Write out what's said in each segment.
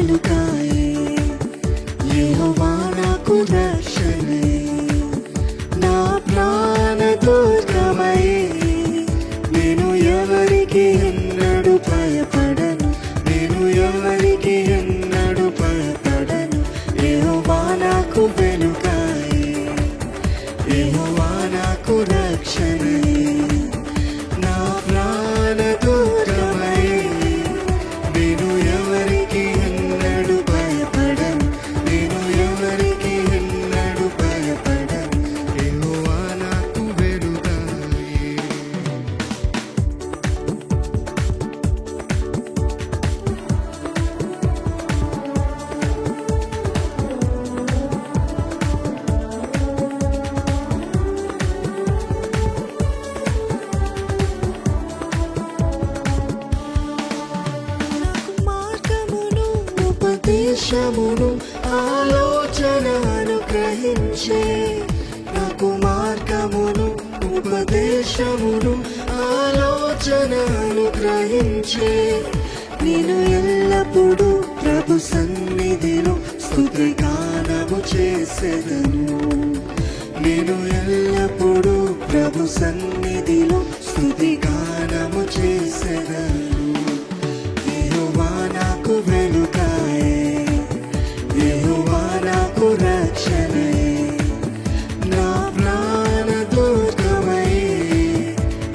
వెలుగాయే, యెహోవా నాకు రక్షణే. నా ప్రాణ దుర్గమయే, నేను ఎవరికి ఎన్నడూ భయపడను, నేను ఎవరికి ఎన్నడూ భయపడను. యెహోవా నాకు వెలుగాయే, యెహోవా నాకు రక్షణే. నా ప్రాణ దుర్గమయే, నేను ఎవరికి ఎన్నడూ భయపడను, నేను ఎవరికి ఎన్నడూ భయపడను. యెహోవా నాకు వెలుగాయే. నాకు మార్గమును ఉపదేశమును ఆలోచన అనుగ్రహించే, నాకు మార్గమును ఉపదేశమును ఆలోచన అనుగ్రహించే. నేను ఎల్లప్పుడూ ప్రభు సన్నిధిలో స్తుతిగానము చేసేదను, నేను ఎల్లప్పుడూ ప్రభు సన్నిధిలో స్తుతిగానము చేసేదను. యెహోవా నాకు వెలుగాయే, యెహోవా నాకు రక్షణే. నా ప్రాణ దుర్గమయే,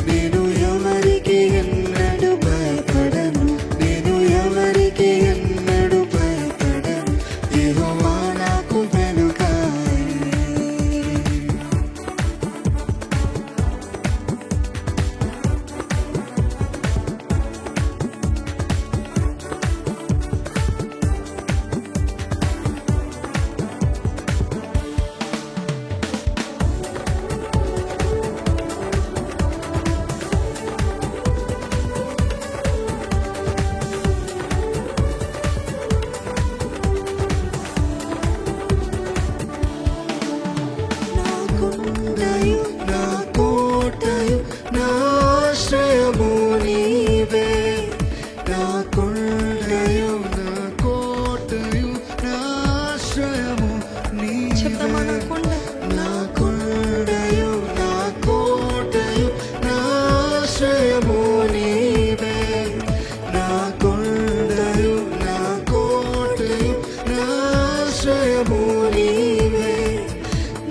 నేను ఎవరికి ఎన్నడూ భయపడను, నేను ఎవరికి ఎన్నడూ భయపడను. యెహోవా నాకు వెలుగాయే. నా కొండయు నా కోటయు నా ఆశ్రయము నీవే, నా కొండయు నా కోటయు నా ఆశ్రయము చెప్తామా? నీవే. నా కొండ, నా కొండయు నా కోటయు నా ఆశ్రయము నీవే, నా కొండయు నా కోటయు నా ఆశ్రయము నీవే.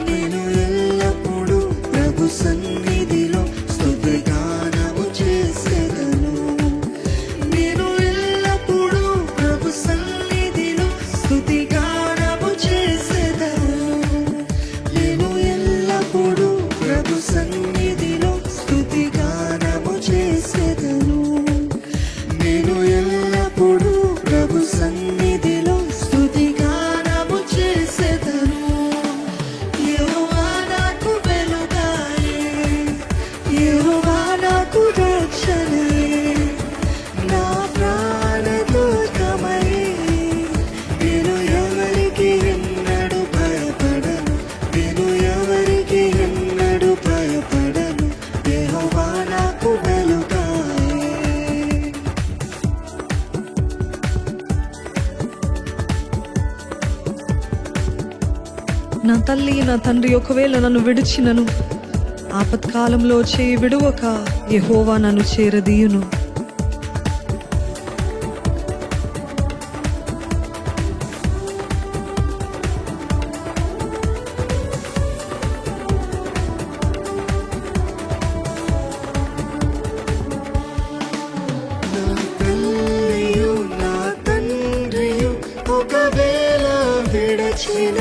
నేను ఎల్లప్పుడూ ప్రభు సన్నిధిలో స్తుతిగానము చేసేదను, నేను ఎల్లప్పుడూ ప్రభు సన్నిధిలో స్తుతిగానము చేసేదను, నేను ఎల్లప్పుడూ ప్రభు సన్నిధిలో స్తుతిగానము చేసేదను, నేను ఎల్లప్పుడూ ప్రభు సన్నిధిలో స్తుతిగానము చేసేదను. యెహోవా నాకు వెలుగాయే, యెహోవా నాకు రక్షణే. నా ప్రాణ దుర్గమయే, నేను ఎవరికి ఎన్నడూ భయపడను, నేను ఎవరికి ఎన్నడూ భయపడను. యెహోవా నాకు వెలుగాయే. నా తల్లి నా తండ్రి ఒకవేళ నన్ను విడిచినను, ఆపత్కాలంలో చేయి విడువక యెహోవా నన్ను చేరదీయును. నా తల్లియు నా తండ్రియు ఒకవేళ విడచిన